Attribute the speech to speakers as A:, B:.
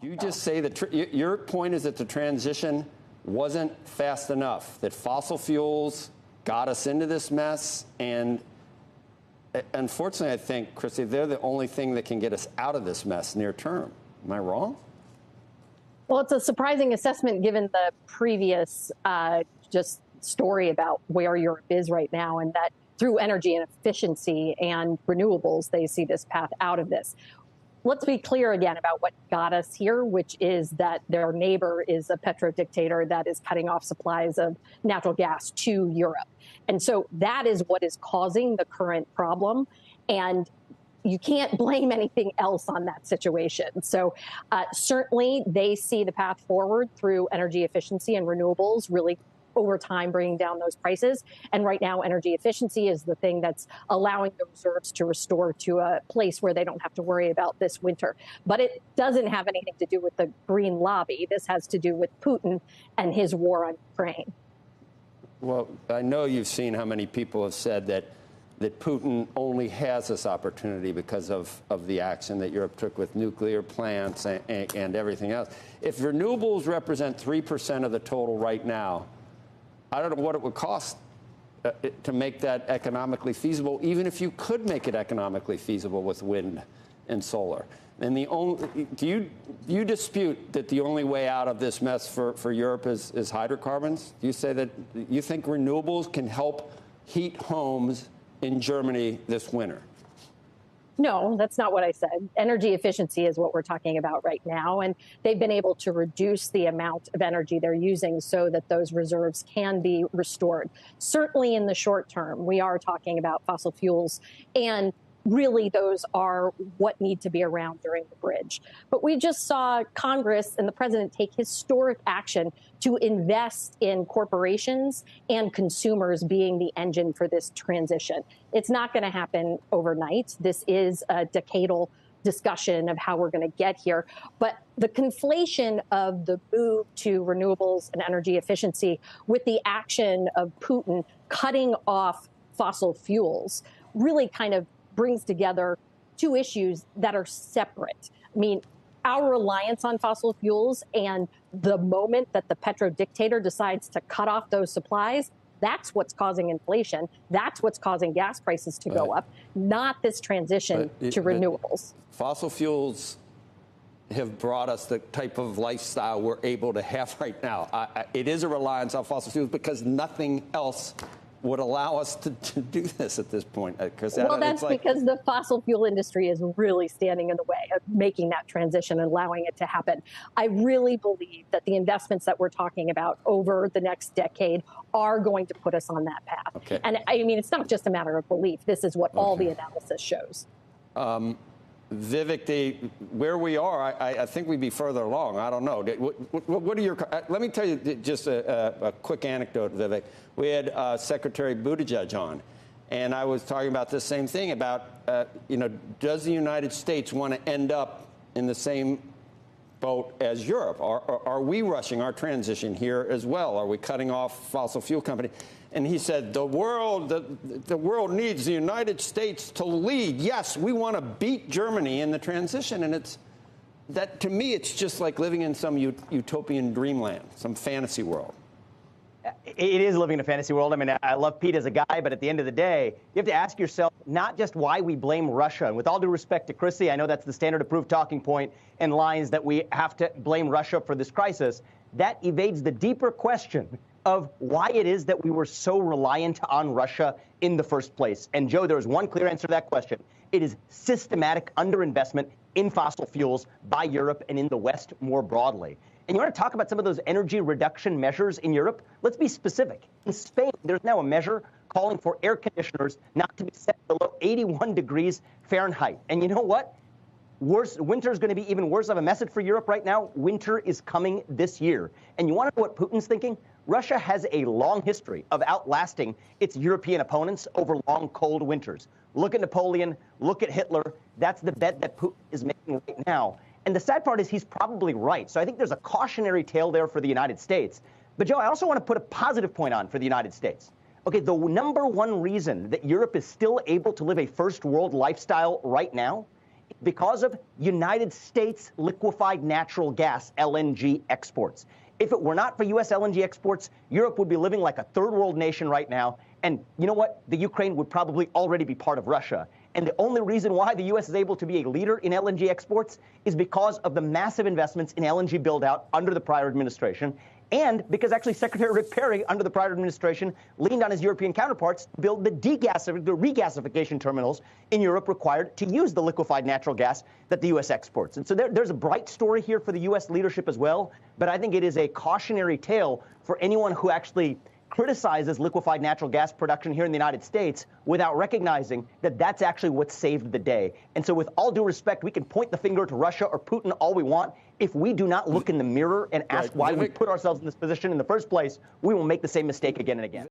A: You just say that your point is that the transition wasn't fast enough, that fossil fuels got us into this mess. And unfortunately, I think, Christy, they're the only thing that can get us out of this mess near term. Am I wrong?
B: Well, it's a surprising assessment given the previous just story about where Europe is right now, and that through energy and efficiency and renewables, they see this path out of this. Let's be clear again about what got us here, which is that their neighbor is a petro dictator that is cutting off supplies of natural gas to Europe. And so that is what is causing the current problem. And you can't blame anything else on that situation. So certainly they see the path forward through energy efficiency and renewables, really over time bringing down those prices. And right now, energy efficiency is the thing that's allowing the reserves to restore to a place where they don't have to worry about this winter. But it doesn't have anything to do with the green lobby. This has to do with Putin and his war on Ukraine.
A: Well, I know you've seen how many people have said that Putin only has this opportunity because of the action that Europe took with nuclear plants and everything else. If renewables represent 3% of the total right now, I don't know what it would cost to make that economically feasible, even if you could make it economically feasible with wind and solar. And do you dispute that the only way out of this mess for Europe is hydrocarbons? Do you say that you think renewables can help heat homes in Germany this winter?
B: No, that's not what I said. Energy efficiency is what we're talking about right now. And they've been able to reduce the amount of energy they're using so that those reserves can be restored. Certainly in the short term, we are talking about fossil fuels, and really those are what need to be around during the bridge. But we just saw Congress and the president take historic action to invest in corporations and consumers being the engine for this transition. It's not going to happen overnight. This is a decadal discussion of how we're going to get here. But the conflation of the move to renewables and energy efficiency with the action of Putin cutting off fossil fuels really kind of brings together two issues that are separate. I mean, our reliance on fossil fuels and the moment that the petro dictator decides to cut off those supplies, that's what's causing inflation. That's what's causing gas prices to go up, not this transition to renewables.
A: Fossil fuels have brought us the type of lifestyle we're able to have right now. It is a reliance on fossil fuels because nothing else would allow us to do this at this point.
B: Because the fossil fuel industry is really standing in the way of making that transition and allowing it to happen. I really believe that the investments that we're talking about over the next decade are going to put us on that path.
A: Okay.
B: And I mean, it's not just a matter of belief. This is what all the analysis shows.
A: Vivek, where we are, I think we'd be further along. I don't know. What are your? Let me tell you just a quick anecdote, Vivek. We had Secretary Buttigieg on, and I was talking about this same thing about, does the United States want to end up in the same boat as Europe? Are we rushing our transition here as well? Are we cutting off fossil fuel companies? And he said, the world needs the United States to lead. Yes, we want to beat Germany in the transition. And to me, it's just like living in some utopian dreamland, some fantasy world.
C: It is living in a fantasy world. I mean, I love Pete as a guy, but at the end of the day, you have to ask yourself not just why we blame Russia. And with all due respect to Chrissy, I know that's the standard approved talking point and lines that we have to blame Russia for this crisis. That evades the deeper question of why it is that we were so reliant on Russia in the first place. And Joe, there is one clear answer to that question. It is systematic underinvestment in fossil fuels by Europe and in the West more broadly. And you want to talk about some of those energy reduction measures in Europe? Let's be specific. In Spain, there's now a measure calling for air conditioners not to be set below 81 degrees Fahrenheit. And you know what? Winter is going to be even worse of a message for Europe right now. Winter is coming this year. And you want to know what Putin's thinking? Russia has a long history of outlasting its European opponents over long, cold winters. Look at Napoleon. Look at Hitler. That's the bet that Putin is making right now. And the sad part is he's probably right. So I think there's a cautionary tale there for the United States. But, Joe, I also want to put a positive point on for the United States. Okay, the number one reason that Europe is still able to live a first world lifestyle right now because of United States liquefied natural gas, LNG exports. If it were not for U.S. LNG exports, Europe would be living like a third world nation right now. And you know what? The Ukraine would probably already be part of Russia. And the only reason why the U.S. is able to be a leader in LNG exports is because of the massive investments in LNG build-out under the prior administration, and because actually Secretary Rick Perry, under the prior administration, leaned on his European counterparts to build the regasification terminals in Europe required to use the liquefied natural gas that the U.S. exports. And so there's a bright story here for the U.S. leadership as well, but I think it is a cautionary tale for anyone who actually criticizes liquefied natural gas production here in the United States without recognizing that that's actually what saved the day. And so with all due respect, we can point the finger to Russia or Putin all we want. If we do not look in the mirror and ask why we put ourselves in this position in the first place, we will make the same mistake again and again.